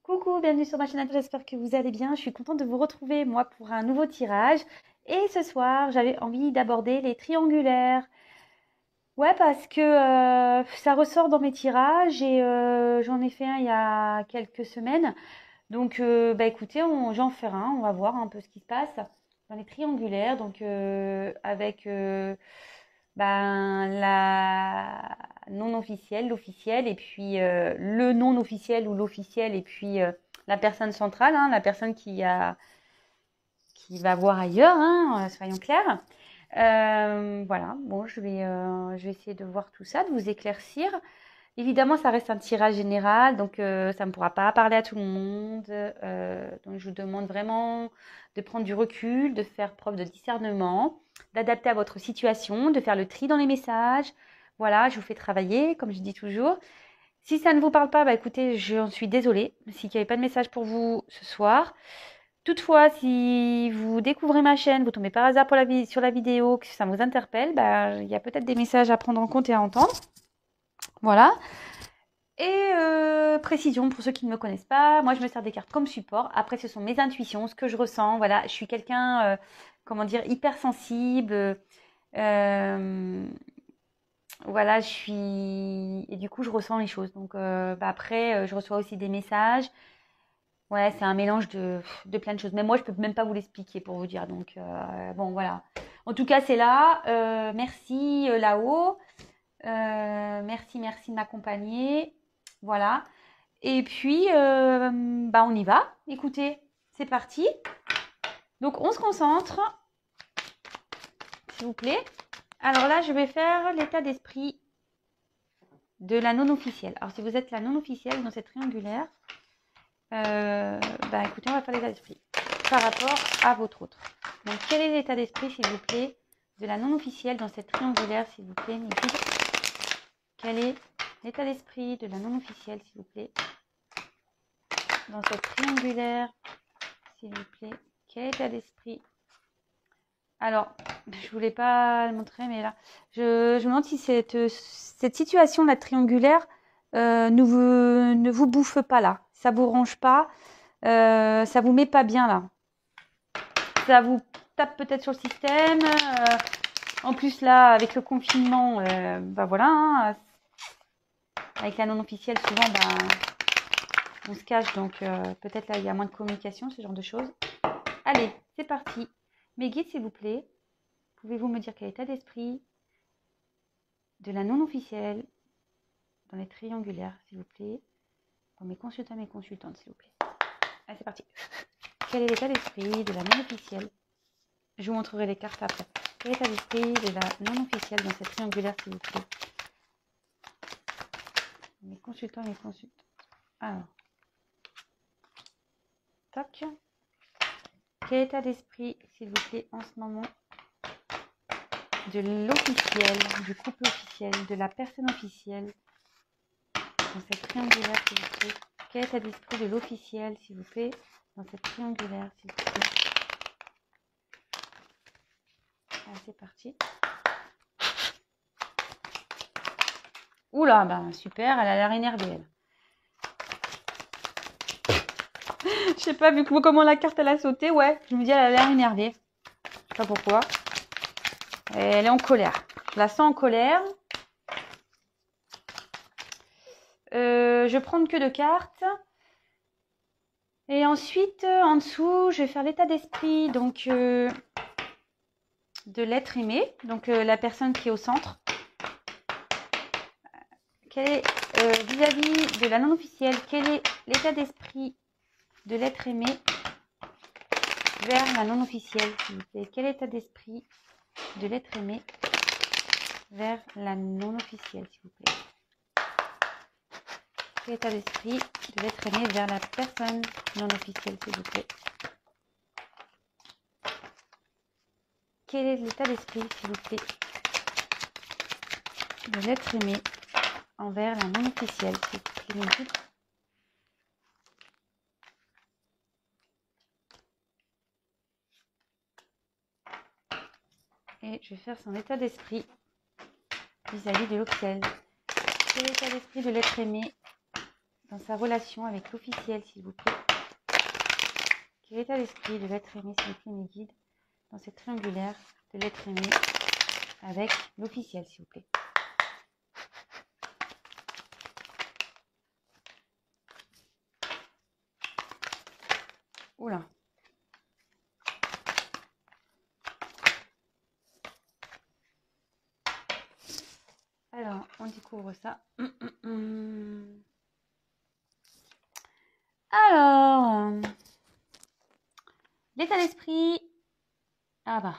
Coucou, bienvenue sur ma chaîne, j'espère que vous allez bien. Je suis contente de vous retrouver, moi, pour un nouveau tirage. Et ce soir, j'avais envie d'aborder les triangulaires. Ouais, parce que ça ressort dans mes tirages et j'en ai fait un il y a quelques semaines. Donc, bah écoutez, j'en fais un, on va voir un peu ce qui se passe dans les triangulaires. Donc, avec la non officielle, l'officielle, et puis le non officiel ou l'officiel, et puis la personne centrale, hein, la personne qui va voir ailleurs, hein, soyons clairs. Voilà, bon, je vais essayer de voir tout ça, de vous éclaircir. Évidemment, ça reste un tirage général, donc ça ne pourra pas parler à tout le monde. Donc, je vous demande vraiment de prendre du recul, de faire preuve de discernement, d'adapter à votre situation, de faire le tri dans les messages. Voilà, je vous fais travailler, comme je dis toujours. Si ça ne vous parle pas, bah écoutez, j'en suis désolée. S'il n'y avait pas de message pour vous ce soir. Toutefois, si vous découvrez ma chaîne, vous tombez par hasard sur la vidéo, que ça vous interpelle, bah, il y a peut-être des messages à prendre en compte et à entendre. Voilà. Et précision pour ceux qui ne me connaissent pas, moi je me sers des cartes comme support. Après, ce sont mes intuitions, ce que je ressens. Voilà, je suis quelqu'un, comment dire, hypersensible. Voilà, je suis et du coup, je ressens les choses. Donc après, je reçois aussi des messages. Ouais, c'est un mélange de plein de choses. Mais moi, je peux même pas vous l'expliquer pour vous dire. Donc bon, voilà. En tout cas, c'est là. Merci là-haut. Merci de m'accompagner. Voilà. Et puis, bah, on y va. Écoutez, c'est parti. Donc, on se concentre, s'il vous plaît. Alors là, je vais faire l'état d'esprit de la non-officielle. Alors, si vous êtes la non-officielle dans cette triangulaire, bah, écoutez, on va faire l'état d'esprit par rapport à votre autre. Donc, quel est l'état d'esprit, s'il vous plaît, de la non-officielle dans cette triangulaire, s'il vous plaît, mes filles? Quel est l'état d'esprit de la non-officielle, s'il vous plaît, dans cette triangulaire, s'il vous plaît? Quel état d'esprit? Alors, je voulais pas le montrer, mais là, je me demande si cette situation là triangulaire ne vous bouffe pas là, ça vous range pas, ça vous met pas bien là, ça vous tape peut-être sur le système. En plus là, avec le confinement, bah voilà, hein, avec la non officielle, souvent, bah, on se cache, donc peut-être là il y a moins de communication, ce genre de choses. Allez, c'est parti. Mes guides, s'il vous plaît. Pouvez-vous me dire quel état d'esprit de la non-officielle dans les triangulaires, s'il vous plaît, pour mes consultants et mes consultantes, s'il vous plaît. Allez, c'est parti. Quel est l'état d'esprit de la non-officielle? Je vous montrerai les cartes après. Quel est l'état d'esprit de la non-officielle dans cette triangulaire, s'il vous plaît? Mes consultants et mes consultantes. Alors. Toc. Quel état d'esprit, s'il vous plaît, en ce moment, de l'officiel, du couple officiel, de la personne officielle, dans cette triangulaire, s'il vous plaît? Quel état d'esprit de l'officiel, s'il vous plaît, dans cette triangulaire, s'il vous plaît? Allez, c'est parti. Oula, ben super, elle a l'air énervée, elle. Je sais pas, vu comment la carte elle a sauté, ouais, je me dis elle a l'air énervée. Je sais pas pourquoi. Et elle est en colère. Je la sens en colère. Je prends que deux cartes. Et ensuite, en dessous, je vais faire l'état d'esprit donc de l'être aimé, donc la personne qui est au centre. Quel est vis-à-vis de la non officielle, quel est l'état d'esprit de l'être aimé vers la non officielle, s'il vous plaît? Quel est l'état d'esprit de l'être aimé vers la non officielle, s'il vous plaît? Quel est l'état d'esprit de l'être aimé vers la personne non officielle, s'il vous plaît? Quel est l'état d'esprit, s'il vous plaît, de l'être aimé envers la non officielle, s'il vous plaît? Et je vais faire son état d'esprit vis-à-vis de l'officiel. Quel est l'état d'esprit de l'être aimé dans sa relation avec l'officiel, s'il vous plaît. Quel état d'esprit de l'être aimé, s'il vous plaît, mes guides, dans cette triangulaire de l'être aimé avec l'officiel, s'il vous plaît. Oula. Alors, on découvre ça. Alors, l'état d'esprit. Ah bah.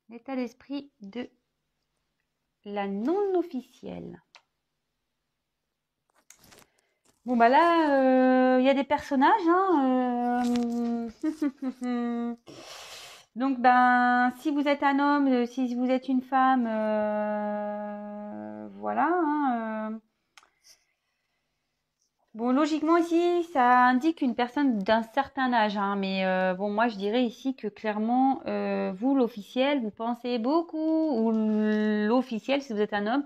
L'état d'esprit de la non-officielle. Bon bah là, il y a des personnages. Hein, Donc ben, si vous êtes un homme, si vous êtes une femme, voilà. Hein, Bon, logiquement ici, ça indique une personne d'un certain âge, hein, mais bon, moi je dirais ici que clairement, vous, l'officiel, vous pensez beaucoup, ou l'officiel, si vous êtes un homme,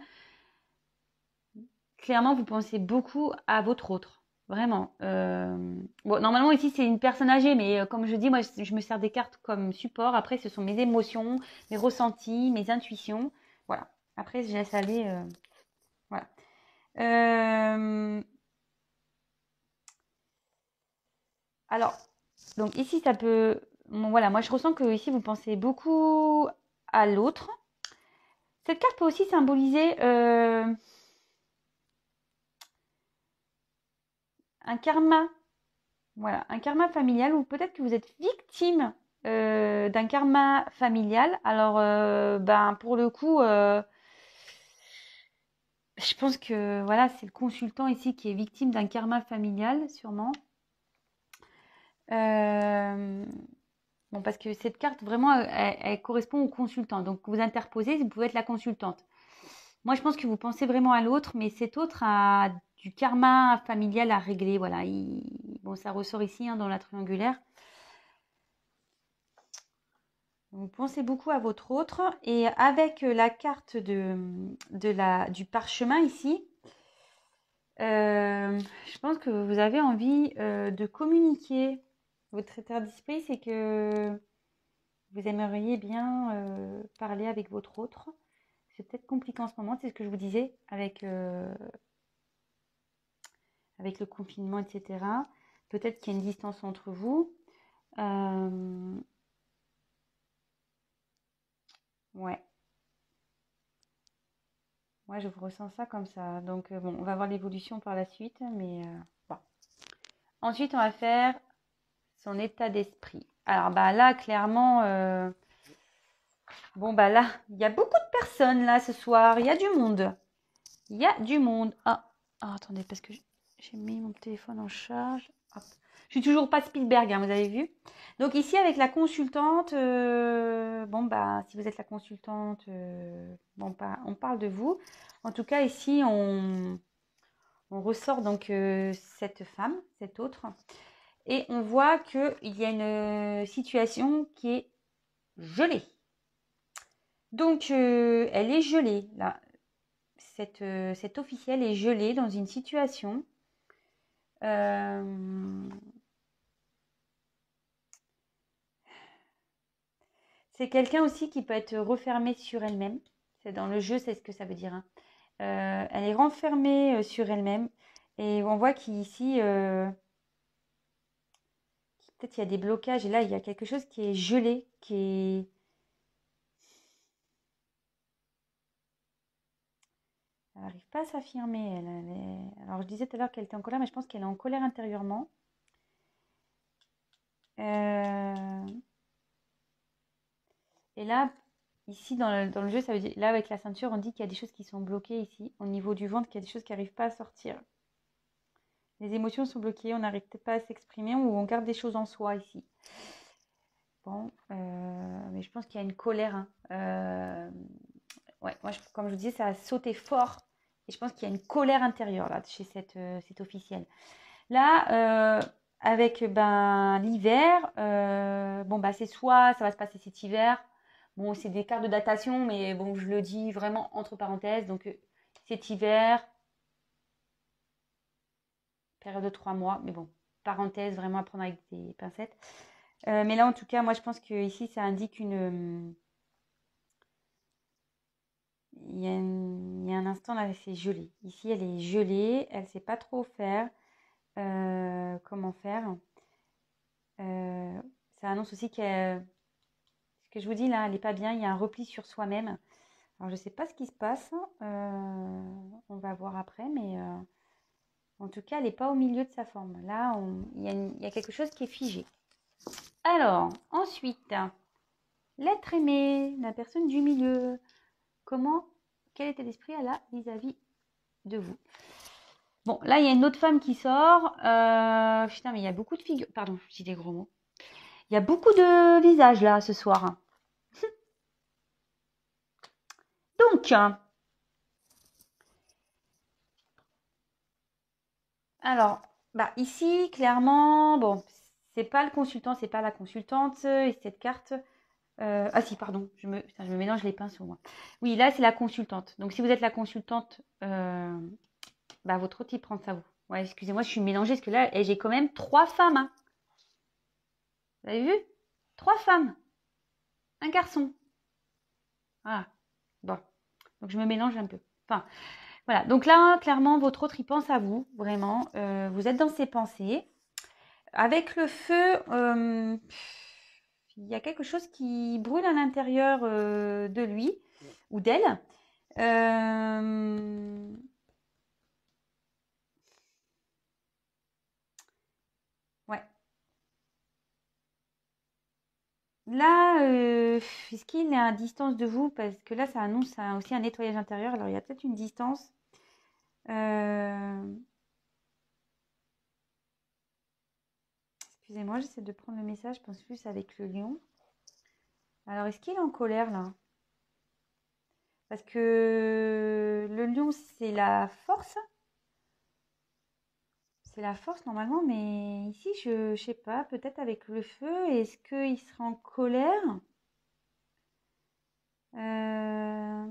clairement, vous pensez beaucoup à votre autre. Vraiment. Bon, normalement, ici, c'est une personne âgée, mais comme je dis, moi, je me sers des cartes comme support. Après, ce sont mes émotions, mes ressentis, mes intuitions. Voilà. Après, je laisse aller. Voilà. Alors, donc ici, ça peut... Bon, voilà, moi, je ressens que ici, vous pensez beaucoup à l'autre. Cette carte peut aussi symboliser un karma. Voilà, un karma familial ou peut-être que vous êtes victime d'un karma familial. Alors, ben, pour le coup, je pense que voilà, c'est le consultant ici qui est victime d'un karma familial, sûrement. Bon, parce que cette carte, vraiment, elle correspond au consultant. Donc, vous interposez, vous pouvez être la consultante. Moi, je pense que vous pensez vraiment à l'autre, mais cet autre a du karma familial à régler. Voilà, bon, ça ressort ici hein, dans la triangulaire. Vous pensez beaucoup à votre autre et avec la carte du parchemin ici, je pense que vous avez envie de communiquer. Votre état d'esprit, c'est que vous aimeriez bien parler avec votre autre. C'est peut-être compliqué en ce moment, c'est ce que je vous disais avec le confinement, etc. Peut-être qu'il y a une distance entre vous. Ouais. Moi, je vous ressens ça comme ça. Donc, bon, on va voir l'évolution par la suite, mais bon. Ensuite, on va faire son état d'esprit. Alors, bah là, clairement, bon, bah là, il y a beaucoup de personnes là ce soir. Il y a du monde. Il y a du monde. Ah, attendez, parce que j'ai mis mon téléphone en charge. Hop. Je suis toujours pas Spielberg, hein, vous avez vu. Donc ici, avec la consultante, bon, bah, si vous êtes la consultante, bon, bah, on parle de vous. En tout cas, ici, on ressort donc cette femme, cette autre, et on voit qu'il y a une situation qui est gelée. Donc, elle est gelée, là. Cette officielle est gelée dans une situation. C'est quelqu'un aussi qui peut être refermée sur elle-même. C'est dans le jeu, c'est ce que ça veut dire. Hein. Elle est renfermée sur elle-même. Et on voit qu'ici, peut-être il y a des blocages. Et là, il y a quelque chose qui est gelé, qui est... Elle n'arrive pas à s'affirmer. Alors, je disais tout à l'heure qu'elle était en colère, mais je pense qu'elle est en colère intérieurement. Et là, ici, dans le jeu, ça veut dire... Là, avec la ceinture, on dit qu'il y a des choses qui sont bloquées ici, au niveau du ventre, qu'il y a des choses qui n'arrivent pas à sortir. Les émotions sont bloquées, on n'arrive peut-être pas à s'exprimer ou on garde des choses en soi ici. Bon, mais je pense qu'il y a une colère. Hein. Ouais, moi, comme je vous disais, ça a sauté fort. Et je pense qu'il y a une colère intérieure là, chez cette officielle. Là, avec ben, l'hiver, bon, bah, c'est soit ça va se passer cet hiver, Bon, c'est des cartes de datation, mais bon, je le dis vraiment entre parenthèses. Donc, cet hiver, période de 3 mois, mais bon, parenthèse, vraiment à prendre avec des pincettes. Mais là, en tout cas, moi, je pense que ici, ça indique une... il y a un instant, là, c'est gelé. Ici, elle est gelée, elle ne sait pas trop faire. Comment faire. Ça annonce aussi ce que je vous dis là, elle n'est pas bien, il y a un repli sur soi-même. Alors je ne sais pas ce qui se passe, on va voir après, mais en tout cas elle n'est pas au milieu de sa forme. Là, il y a quelque chose qui est figé. Alors, ensuite, l'être aimé, la personne du milieu. Quel état d'esprit elle a vis-à-vis de vous? Bon, là, il y a une autre femme qui sort. Putain, mais il y a beaucoup de figures. Pardon, je dis des gros mots. Il y a beaucoup de visages là ce soir. Donc, alors, bah ici, clairement, bon, c'est pas le consultant, c'est pas la consultante. Et cette carte. Ah si, pardon, putain, je me mélange les pinceaux, moi. Oui, là, c'est la consultante. Donc, si vous êtes la consultante, bah, votre autre, il prend ça vous. Ouais, excusez-moi, je suis mélangée parce que là, j'ai quand même 3 femmes. Hein. Vous avez vu? 3 femmes. Un garçon. Ah, bon. Donc, je me mélange un peu. Enfin, voilà. Donc là, clairement, votre autre, il pense à vous, vraiment. Vous êtes dans ses pensées. Avec le feu, il y a quelque chose qui brûle à l'intérieur de lui ou d'elle. Ouais. Là, est-ce qu'il est à distance de vous? Parce que là, ça annonce aussi un nettoyage intérieur. Alors, il y a peut-être une distance. Excusez-moi, j'essaie de prendre le message. Je pense plus avec le lion. Alors, est-ce qu'il est en colère là? Parce que le lion, c'est la force. C'est la force normalement, mais ici, je sais pas, peut-être avec le feu, est-ce qu'il sera en colère? Euh,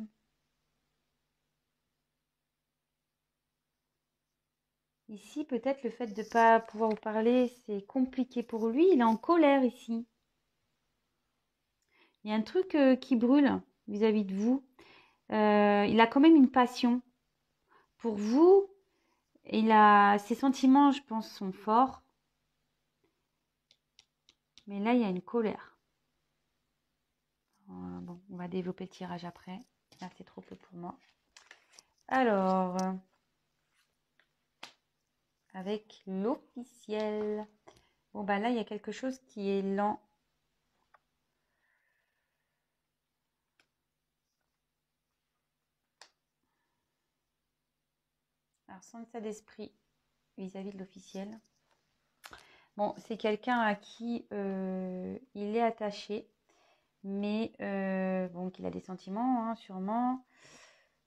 Ici, peut-être le fait de ne pas pouvoir vous parler, c'est compliqué pour lui. Il est en colère ici. Il y a un truc qui brûle vis-à-vis de vous. Il a quand même une passion pour vous. Ses sentiments, je pense, sont forts. Mais là, il y a une colère. Bon, on va développer le tirage après. Là, c'est trop peu pour moi. Alors, avec l'officiel. Bon, bah là, il y a quelque chose qui est lent. Alors, sans état d'esprit vis-à-vis de l'officiel. Bon, c'est quelqu'un à qui il est attaché, mais bon, qu'il a des sentiments, hein, sûrement.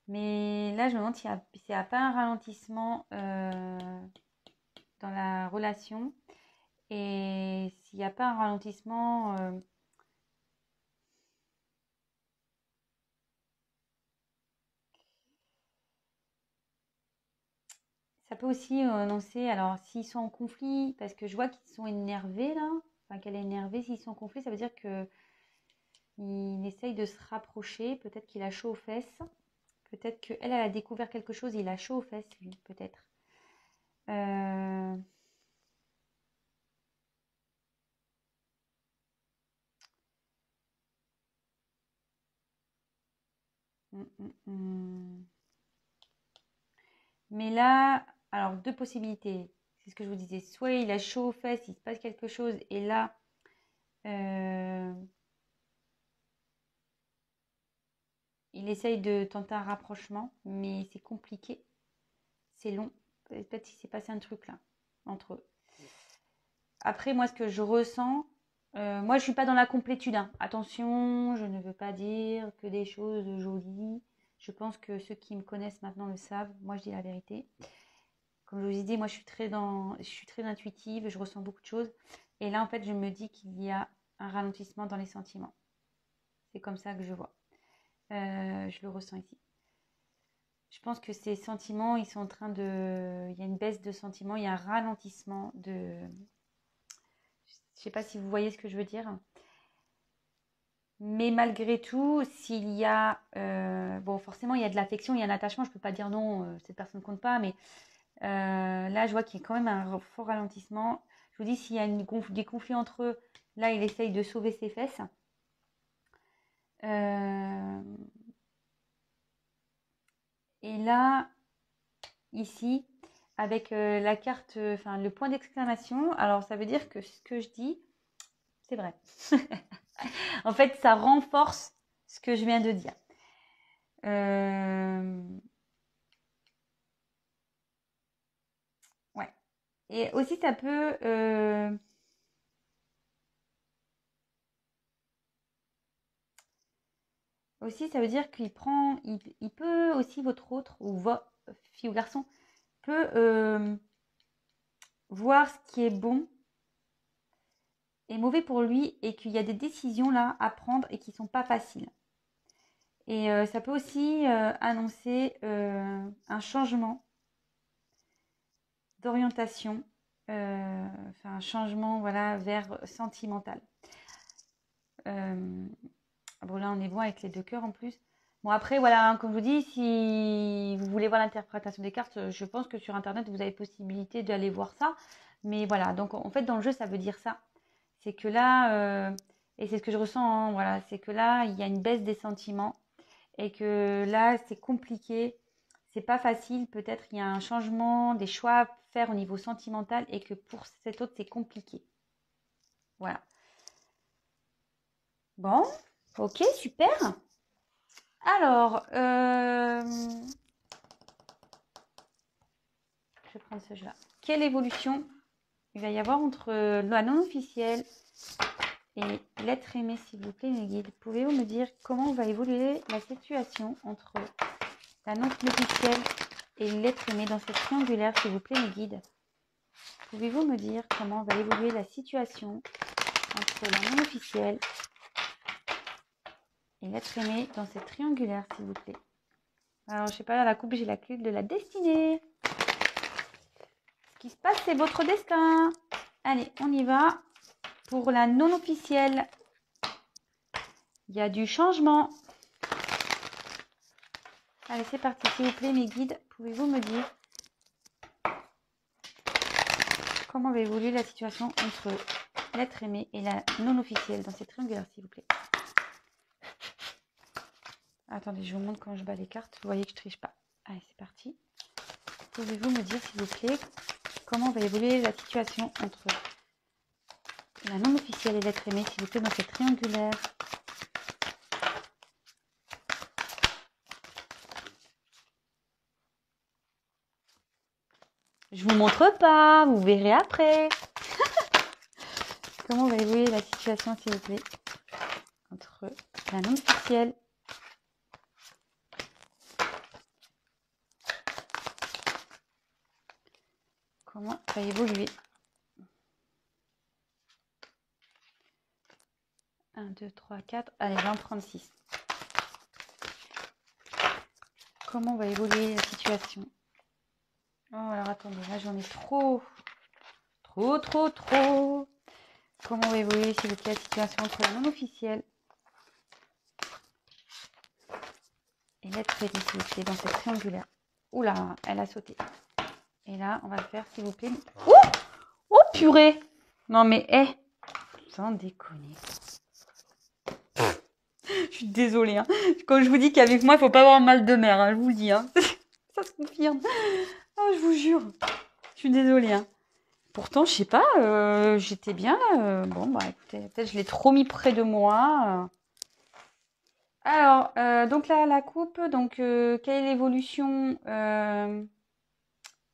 Mais là, je me demande s'il n'y a pas un ralentissement dans la relation. Et s'il n'y a pas un ralentissement... ça peut aussi annoncer, alors s'ils sont en conflit, parce que je vois qu'ils sont énervés là, enfin qu'elle est énervée, s'ils sont en conflit, ça veut dire que il essaye de se rapprocher, peut-être qu'il a chaud aux fesses, peut-être qu'elle, elle a découvert quelque chose, il a chaud aux fesses, lui, peut-être. Euh... Mais là, alors deux possibilités, c'est ce que je vous disais, soit il a chaud aux fesses, il se passe quelque chose, et là, il essaye de tenter un rapprochement, mais c'est compliqué, c'est long, peut-être s'il s'est passé un truc là, entre eux. Après, moi, ce que je ressens, moi, je suis pas dans la complétude. Hein. Attention, je ne veux pas dire que des choses jolies. Je pense que ceux qui me connaissent maintenant le savent. Moi, je dis la vérité. Comme je vous ai dit, moi, je suis très intuitive, je ressens beaucoup de choses. Et là, en fait, je me dis qu'il y a un ralentissement dans les sentiments. C'est comme ça que je vois. Je le ressens ici. Je pense que ces sentiments, ils sont en train de... Il y a une baisse de sentiments, il y a un ralentissement de... Je ne sais pas si vous voyez ce que je veux dire. Mais malgré tout, s'il y a... bon, forcément, il y a de l'affection, il y a un attachement. Je ne peux pas dire non, cette personne ne compte pas. Mais là, je vois qu'il y a quand même un fort ralentissement. Je vous dis, s'il y a des conflits entre eux, là, il essaye de sauver ses fesses. Et là, ici, avec la carte, enfin le point d'exclamation, alors ça veut dire que ce que je dis, c'est vrai. En fait, ça renforce ce que je viens de dire. Ouais. Et aussi, ça peut... Aussi, ça veut dire qu'il prend... Il peut aussi, votre autre, ou votre fille ou garçon, peut voir ce qui est bon et mauvais pour lui et qu'il y a des décisions là à prendre et qui ne sont pas faciles. Et ça peut aussi annoncer un changement d'orientation, enfin un changement voilà, vers sentimental. Bon là on est bon avec les 2 cœurs en plus. Bon après voilà, hein, comme je vous dis, si vous voulez voir l'interprétation des cartes, je pense que sur internet vous avez possibilité d'aller voir ça. Mais voilà, donc en fait dans le jeu ça veut dire ça. C'est que là, et c'est ce que je ressens, hein, voilà, c'est que là il y a une baisse des sentiments. Et que là, c'est compliqué, c'est pas facile. Peut-être il y a un changement, des choix à faire au niveau sentimental et que pour cet autre, c'est compliqué. Voilà. Bon, ok, super. Alors, je vais prendre ce jeu-là. Quelle évolution il va y avoir entre la non-officielle et l'être aimé, s'il vous plaît, mes guides? Pouvez-vous me dire comment va évoluer la situation entre la non-officielle et l'être aimé dans cette triangulaire, s'il vous plaît, mes guides? Pouvez-vous me dire comment va évoluer la situation entre la non-officielle et l'être aimé dans cette triangulaire, s'il vous plaît? Alors, je sais pas, à la coupe, j'ai la clé de la destinée. Ce qui se passe, c'est votre destin. Allez, on y va. Pour la non-officielle, il y a du changement. Allez, c'est parti, s'il vous plaît, mes guides. Pouvez-vous me dire comment va évoluer la situation entre l'être aimé et la non-officielle dans cette triangulaire, s'il vous plaît? Attendez, je vous montre quand je bats les cartes. Vous voyez que je triche pas. Allez, c'est parti. Pouvez-vous me dire, s'il vous plaît, comment va évoluer la situation entre la non-officielle et l'être aimé, s'il vous plaît, dans cette triangulaire? Je vous montre pas, vous verrez après. Comment va évoluer la situation, s'il vous plaît, entre la non-officielle comment va évoluer 1, 2, 3, 4, allez, 20, 36. Comment va évoluer la situation? Oh, alors attendez, là j'en ai trop. Comment va évoluer, s'il vous plaît, la situation entre la non-officielle et l'être aimé, s'il vous plaît, dans cette triangulaire? Oula, elle a sauté. Et là, on va le faire, s'il vous plaît. Oh, oh purée! Non mais, sans déconner. Je suis désolée. Hein. Quand je vous dis qu'avec moi, il faut pas avoir mal de mer, hein, je vous le dis. Hein. Ça se confirme. Oh, je vous jure. Je suis désolée. Hein. Pourtant, je sais pas, j'étais bien. Bon, bah écoutez, peut-être je l'ai trop mis près de moi. Alors, donc là, la coupe. Donc, quelle est l'évolution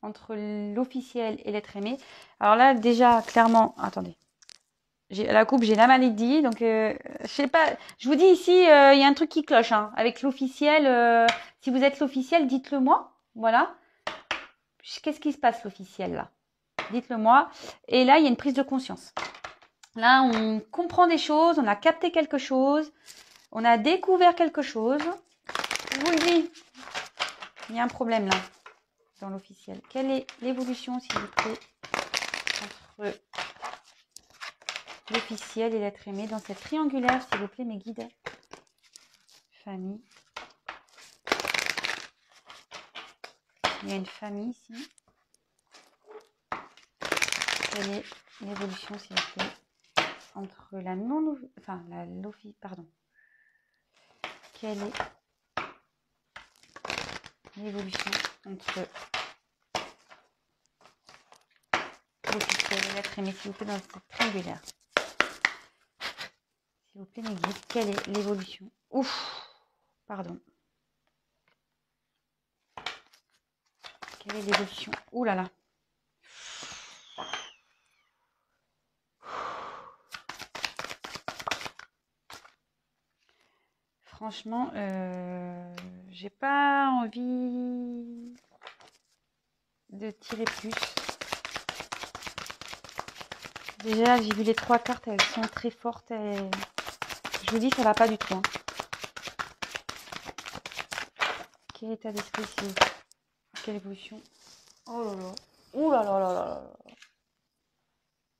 entre l'officiel et l'être aimé? Alors là, déjà, clairement, attendez. La coupe, j'ai la maladie, donc je sais pas. Je vous dis ici, il y a un truc qui cloche hein, avec l'officiel. Si vous êtes l'officiel, dites-le moi. Voilà. Qu'est-ce qui se passe l'officiel là? Dites-le moi. Et là, il y a une prise de conscience. Là, on comprend des choses, on a capté quelque chose. On a découvert quelque chose. Je vous le dis. Il y a un problème là, dans l'officiel. Quelle est l'évolution, s'il vous plaît, entre l'officiel et l'être aimé dans cette triangulaire, s'il vous plaît, mes guides? Famille. Il y a une famille ici. Quelle est l'évolution, s'il vous plaît, entre la non... Enfin, la l'office... Pardon. Quelle est l'évolution entre l'officiel et l'être aimé, s'il vous plaît, dans cette triangulaire? S'il vous plaît, mes guides, quelle est l'évolution? Ouf, pardon. Quelle est l'évolution? Ouh là là. Franchement, j'ai pas envie de tirer plus. Déjà, j'ai vu les 3 cartes, elles sont très fortes. Je vous dis, ça va pas du tout. Hein. Quel état d'esprit, s'il vous plaît? Quelle évolution? Oh là là. Ouh là là là là là.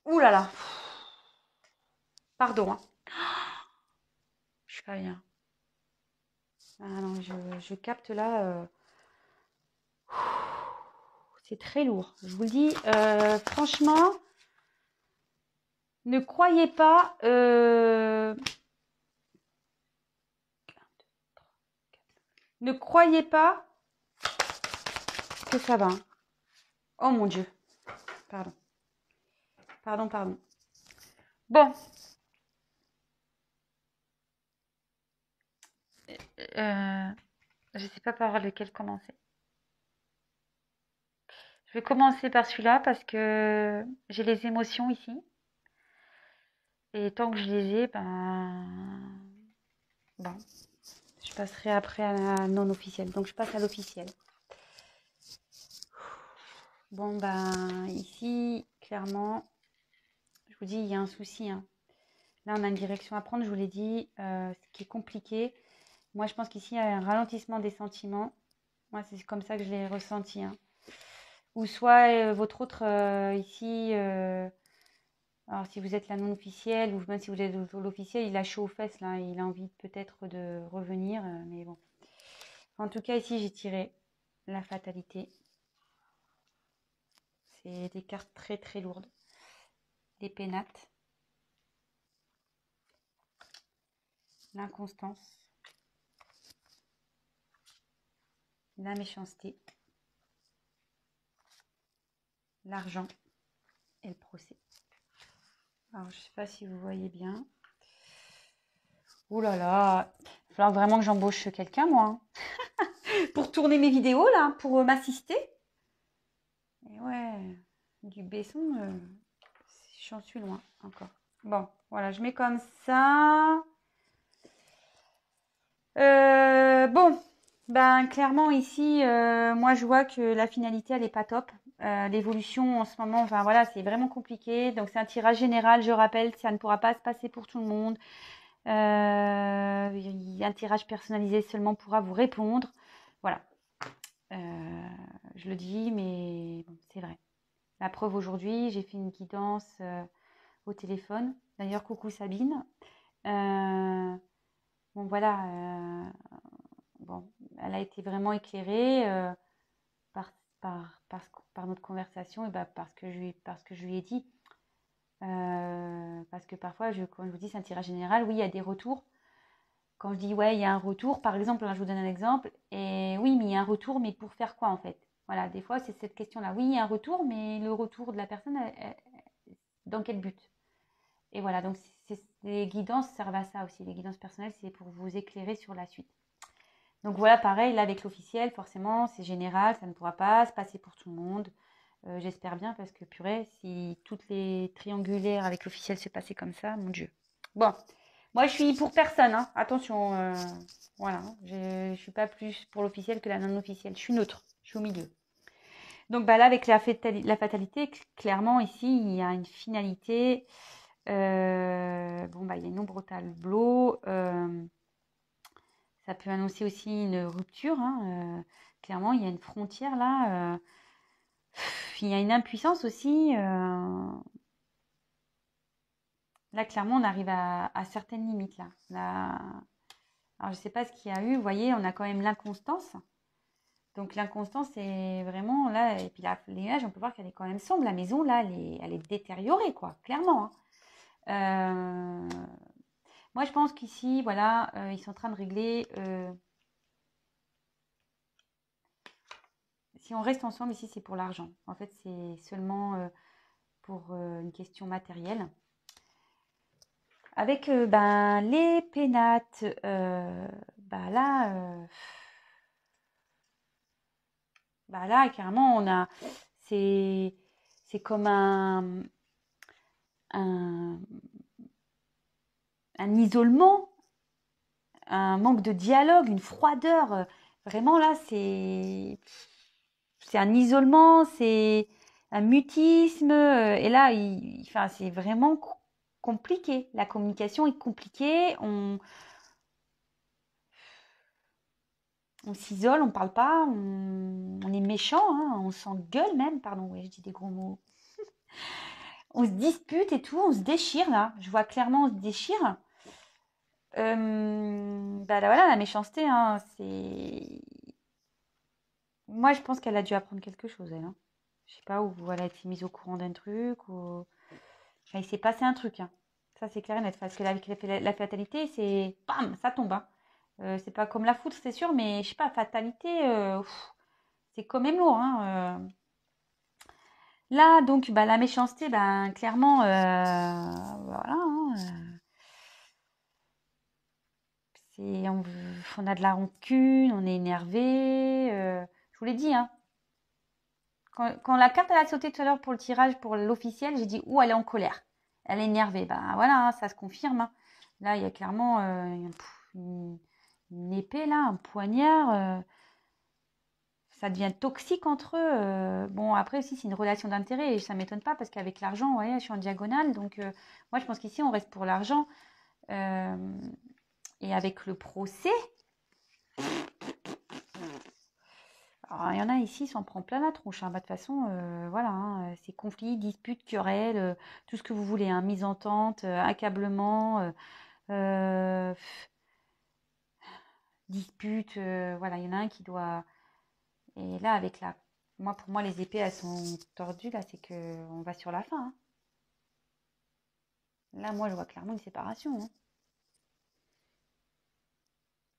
Ouh là là. Pardon. Hein. Je suis pas bien. Ah non, je capte là. C'est très lourd. Je vous le dis, franchement, ne croyez pas. Ne croyez pas que ça va. Hein. Oh mon Dieu. Pardon. Pardon, pardon. Bon. Je ne sais pas par lequel commencer. Je vais commencer par celui-là parce que j'ai les émotions ici. Et tant que je les ai, bon, je passerai après à la non officielle. Donc je passe à l'officiel. Bon, ici, clairement, je vous dis, il y a un souci. Hein. Là, on a une direction à prendre, je vous l'ai dit, ce qui est compliqué. Moi, je pense qu'ici, il y a un ralentissement des sentiments. Moi, c'est comme ça que je l'ai ressenti. Hein. Ou soit votre autre, ici, alors si vous êtes la non officielle, ou même si vous êtes l'officiel, il a chaud aux fesses, là. Il a envie peut-être de revenir, mais bon. En tout cas, ici, j'ai tiré la fatalité. C'est des cartes très, très lourdes. Les pénates. L'inconstance. La méchanceté. L'argent et le procès. Alors, je ne sais pas si vous voyez bien. Ouh là là, il va falloir vraiment que j'embauche quelqu'un, moi. Hein. Pour tourner mes vidéos, là, pour m'assister. Et ouais, du Besson, j'en suis loin encore. Bon, voilà, je mets comme ça. Bon, clairement ici, moi je vois que la finalité elle est pas top. L'évolution en ce moment, enfin voilà, c'est vraiment compliqué. Donc c'est un tirage général, je rappelle, ça ne pourra pas se passer pour tout le monde. Un tirage personnalisé seulement pourra vous répondre. Voilà. Je le dis, mais bon, c'est vrai. La preuve aujourd'hui, j'ai fait une guidance au téléphone. D'ailleurs, coucou Sabine. Bon voilà, bon, elle a été vraiment éclairée par, par notre conversation et parce que je lui ai dit. Parce que parfois, quand je vous dis c'est un tirage général, oui, il y a des retours. Quand je dis ouais, il y a un retour, par exemple, là, je vous donne un exemple, et oui, mais il y a un retour, mais pour faire quoi en fait? Voilà, des fois, c'est cette question-là. Oui, il y a un retour, mais le retour de la personne, dans quel but? Et voilà, donc les guidances servent à ça aussi. Les guidances personnelles, c'est pour vous éclairer sur la suite. Donc voilà, pareil, là avec l'officiel, forcément, c'est général, ça ne pourra pas se passer pour tout le monde. J'espère bien parce que purée, si toutes les triangulaires avec l'officiel se passaient comme ça, mon Dieu. Bon, moi je suis pour personne, hein. Attention, voilà, je ne suis pas plus pour l'officiel que la non officielle. Je suis neutre, je suis au milieu. Donc là avec la fatalité, clairement ici, il y a une finalité. Il y a une ombre au tableau. Ça peut annoncer aussi une rupture. Hein, clairement, il y a une frontière là. Il y a une impuissance aussi. Là, clairement, on arrive à certaines limites. Là. Alors, je ne sais pas ce qu'il y a eu. Vous voyez, on a quand même l'inconstance. Donc, l'inconstance, c'est vraiment là. Et puis, les nuages, on peut voir qu'elle est quand même sombre. La maison, là, elle est détériorée, quoi, clairement. Hein. Moi, je pense qu'ici, voilà, ils sont en train de régler. Si on reste ensemble, ici, c'est pour l'argent. En fait, c'est seulement pour une question matérielle. Avec les pénates, là, carrément, on a. C'est comme un isolement, un manque de dialogue, une froideur. Vraiment, là, c'est un isolement, c'est un mutisme. Et là, enfin, c'est vraiment compliqué. La communication est compliquée. On s'isole, on ne parle pas, on est méchant, hein, on s'engueule même. Pardon, ouais, je dis des gros mots. On se dispute et tout, on se déchire là. Je vois clairement, on se déchire. Là, voilà, la méchanceté, hein, c'est. Moi, je pense qu'elle a dû apprendre quelque chose, elle. Hein. Je sais pas, où elle a été mise au courant d'un truc, ou. Enfin, il s'est passé un truc. Hein. Ça, c'est clair et net. Parce que avec la fatalité, c'est. Bam, ça tombe. Hein. C'est pas comme la foudre, c'est sûr, mais je sais pas, fatalité, c'est quand même lourd. Hein. Là, donc, la méchanceté, clairement, voilà. Hein, on a de la rancune, on est énervé. Je vous l'ai dit, hein. Quand la carte elle a sauté tout à l'heure pour le tirage, pour l'officiel, j'ai dit, elle est en colère. Elle est énervée. Voilà, hein, ça se confirme. Hein. Là, il y a clairement une épée, là, un poignard. Ça devient toxique entre eux. Bon, après aussi, c'est une relation d'intérêt et ça ne m'étonne pas parce qu'avec l'argent, vous voyez, je suis en diagonale. Donc, moi, je pense qu'ici, on reste pour l'argent. Et avec le procès, alors, il y en a ici, s'en prend plein la tronche. Hein. De toute façon, voilà, hein, c'est conflits, disputes, querelles, tout ce que vous voulez. Hein, mise en tente, accablement, disputes. Voilà, il y en a un qui doit... Et là, avec la... pour moi, les épées, elles sont tordues. Là, c'est qu'on va sur la fin. Hein. Là, moi, je vois clairement une séparation. Hein.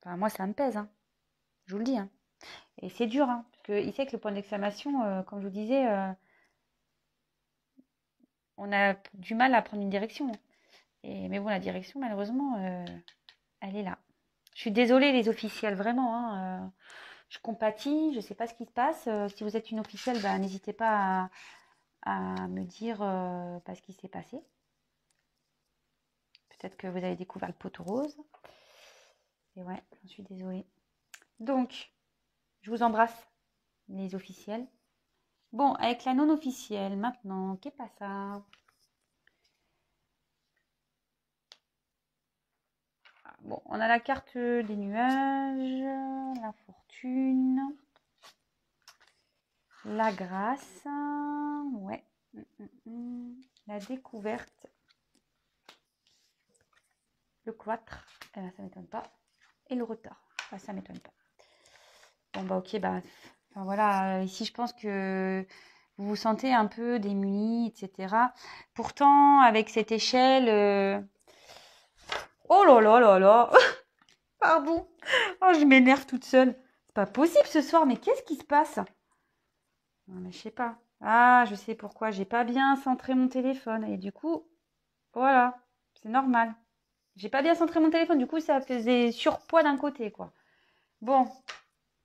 Enfin, moi, ça me pèse. Hein. Je vous le dis. Hein. Et c'est dur. Hein, parce que ici, avec le point d'exclamation, comme je vous disais, on a du mal à prendre une direction. Mais bon, la direction, malheureusement, elle est là. Je suis désolée, les officiels, vraiment. Hein, je compatis, je ne sais pas ce qui se passe. Si vous êtes une officielle, n'hésitez pas à me dire ce qui s'est passé. Peut-être que vous avez découvert le poteau rose. Et ouais, j'en suis désolée. Donc, je vous embrasse, les officiels. Bon, avec la non officielle, maintenant, qu'est-ce pas ça? Bon, on a la carte des nuages, la fortune, la grâce, ouais, la découverte, le cloître, ça m'étonne pas, et le retard, ça m'étonne pas. Bon, ok, enfin voilà, ici je pense que vous vous sentez un peu démunis, etc. Pourtant, avec cette échelle, oh là là là là, pardon, oh, je m'énerve toute seule. C'est pas possible ce soir, mais qu'est-ce qui se passe? Non, mais je sais pas. Ah, je sais pourquoi. J'ai pas bien centré mon téléphone. Et du coup, voilà, c'est normal. J'ai pas bien centré mon téléphone. Du coup, ça faisait surpoids d'un côté, quoi. Bon,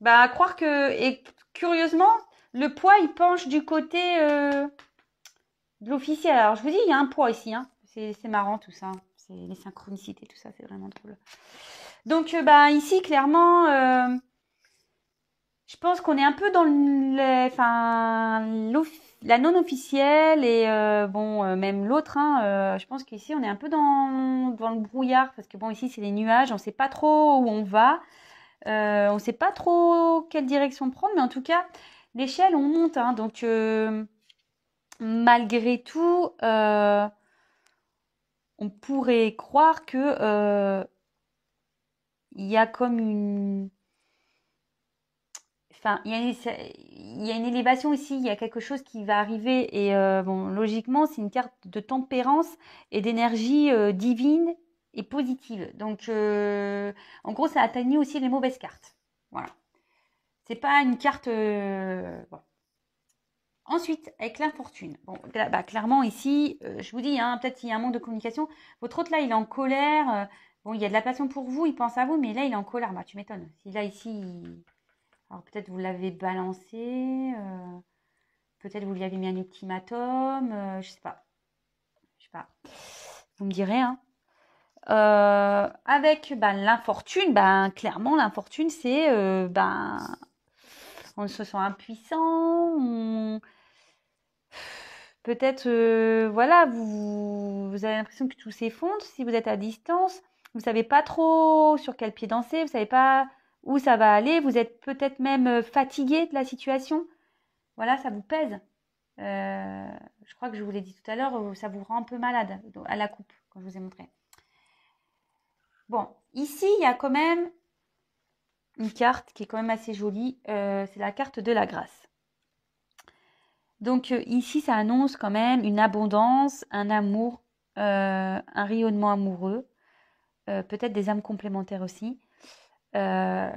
à croire que... Et curieusement, le poids, il penche du côté de l'officiel. Alors, je vous dis, il y a un poids ici. Hein. C'est marrant, tout ça. C'est les synchronicités, tout ça, c'est vraiment drôle. Donc, ici, clairement... je pense qu'on est un peu dans la non officielle et même l'autre. Hein, je pense qu'ici on est un peu dans le brouillard parce que bon ici c'est les nuages, on ne sait pas trop où on va. On ne sait pas trop quelle direction prendre, mais en tout cas, l'échelle, on monte. Hein, donc, malgré tout, on pourrait croire que il y a comme une... Enfin, il y a une élévation ici, il y a quelque chose qui va arriver. Et bon, logiquement, c'est une carte de tempérance et d'énergie divine et positive. Donc, en gros, ça atténue aussi les mauvaises cartes. Voilà. C'est pas une carte... bon. Ensuite, avec l'infortune. Bon, bah, clairement, ici, je vous dis, hein, peut-être qu'il y a un manque de communication. Votre hôte, là, il est en colère. Bon, il y a de la passion pour vous, il pense à vous, mais là, il est en colère. Bah, tu m'étonnes. Si là, ici... Alors, peut-être vous l'avez balancé. Peut-être vous lui avez mis un ultimatum. Je sais pas. Je sais pas. Vous me direz, hein. Avec l'infortune, clairement, l'infortune, c'est... on se sent impuissant, peut-être, voilà, vous avez l'impression que tout s'effondre si vous êtes à distance. Vous ne savez pas trop sur quel pied danser, vous ne savez pas où ça va aller. Vous êtes peut-être même fatigué de la situation. Voilà, ça vous pèse. Je crois que je vous l'ai dit tout à l'heure, ça vous rend un peu malade à la coupe, quand je vous ai montré. Bon, ici, il y a quand même une carte qui est quand même assez jolie. C'est la carte de la grâce. Donc ici, ça annonce quand même une abondance, un amour, un rayonnement amoureux, peut-être des âmes complémentaires aussi. Là,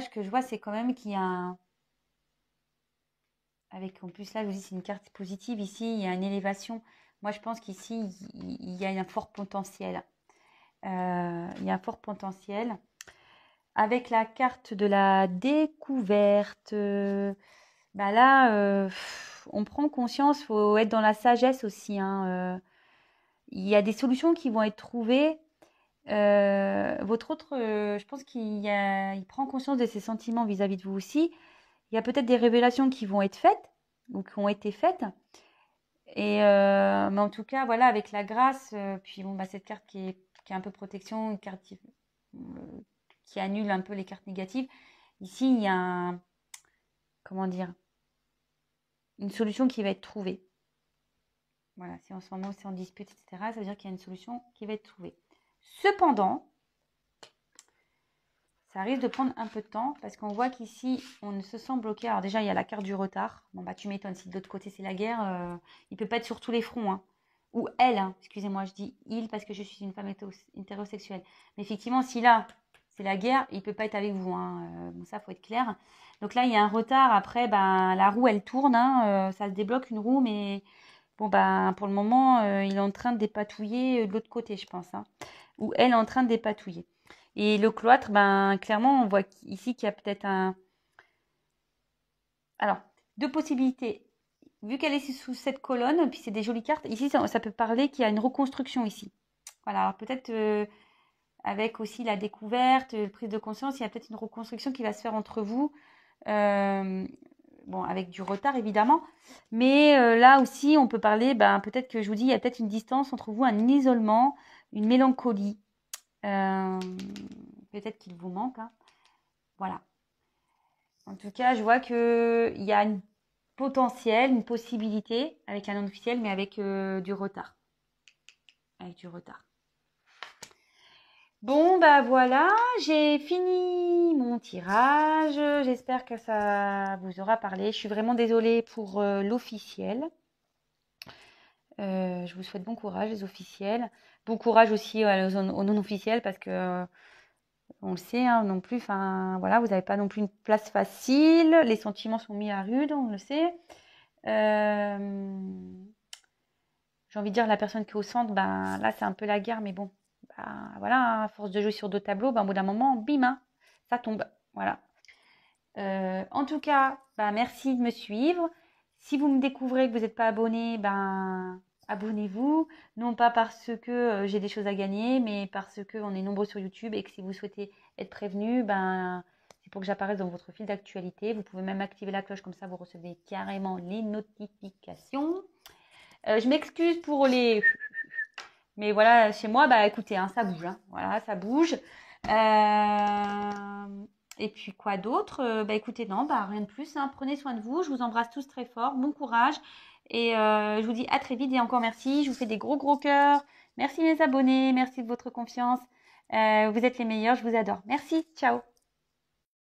ce que je vois, c'est quand même qu'il y a un... En plus, là, je vous dis, c'est une carte positive. Ici, il y a une élévation. Moi, je pense qu'ici, il y a un fort potentiel. Il y a un fort potentiel. Avec la carte de la découverte, là, on prend conscience, il faut être dans la sagesse aussi. Hein, il y a des solutions qui vont être trouvées. Votre autre, je pense il prend conscience de ses sentiments vis-à-vis de vous aussi. Il y a peut-être des révélations qui vont être faites ou qui ont été faites. Mais en tout cas, voilà, avec la grâce, puis bon, cette carte qui est un peu protection, une carte qui annule un peu les cartes négatives. Ici, il y a comment dire, une solution qui va être trouvée. Voilà, si en ce moment c'est en dispute, etc., ça veut dire qu'il y a une solution qui va être trouvée. Cependant, ça risque de prendre un peu de temps parce qu'on voit qu'ici, on se sent bloqué. Alors déjà, il y a la carte du retard. Bon, tu m'étonnes, si de l'autre côté, c'est la guerre, il ne peut pas être sur tous les fronts. Hein. Ou elle, hein. Excusez-moi, je dis il parce que je suis une femme hétérosexuelle. Mais effectivement, si là, c'est la guerre, il ne peut pas être avec vous. Hein. Bon, ça, il faut être clair. Donc là, il y a un retard. Après, la roue, elle tourne. Hein. Ça se débloque une roue, mais bon, pour le moment, il est en train de dépatouiller de l'autre côté, je pense. Hein. Ou elle est en train de dépatouiller. Et le cloître, clairement, on voit ici qu'il y a peut-être un... Alors, deux possibilités. Vu qu'elle est sous cette colonne, puis c'est des jolies cartes, ici, ça peut parler qu'il y a une reconstruction ici. Voilà, alors peut-être avec aussi la découverte, prise de conscience, il y a peut-être une reconstruction qui va se faire entre vous. Bon, avec du retard, évidemment. Mais là aussi, on peut parler, peut-être que je vous dis, il y a peut-être une distance entre vous, un isolement, une mélancolie. Peut-être qu'il vous manque. Hein. Voilà. En tout cas, je vois qu'il y a un potentiel, une possibilité avec un non officiel, mais avec du retard. Avec du retard. Bon, voilà, j'ai fini mon tirage. J'espère que ça vous aura parlé. Je suis vraiment désolée pour l'officiel. Je vous souhaite bon courage, les officiels. Bon courage aussi aux non-officiels parce que on le sait, hein, non plus. Enfin, voilà, vous n'avez pas non plus une place facile. Les sentiments sont mis à rude, on le sait. J'ai envie de dire la personne qui est au centre, là, c'est un peu la guerre, mais bon, voilà, hein, à force de jouer sur deux tableaux, au bout d'un moment, bim, hein, ça tombe. Voilà. En tout cas, merci de me suivre. Si vous me découvrez que vous n'êtes pas abonné, abonnez-vous. Non pas parce que j'ai des choses à gagner, mais parce qu'on est nombreux sur YouTube et que si vous souhaitez être prévenu, c'est pour que j'apparaisse dans votre fil d'actualité. Vous pouvez même activer la cloche, comme ça vous recevez carrément les notifications. Je m'excuse pour les... Mais voilà, chez moi, écoutez, hein, ça bouge. Hein. Voilà, ça bouge. Et puis quoi d'autre? Écoutez, non, rien de plus, hein. Prenez soin de vous. Je vous embrasse tous très fort. Bon courage. Et je vous dis à très vite et encore merci. Je vous fais des gros gros cœurs. Merci mes abonnés. Merci de votre confiance. Vous êtes les meilleurs. Je vous adore. Merci. Ciao.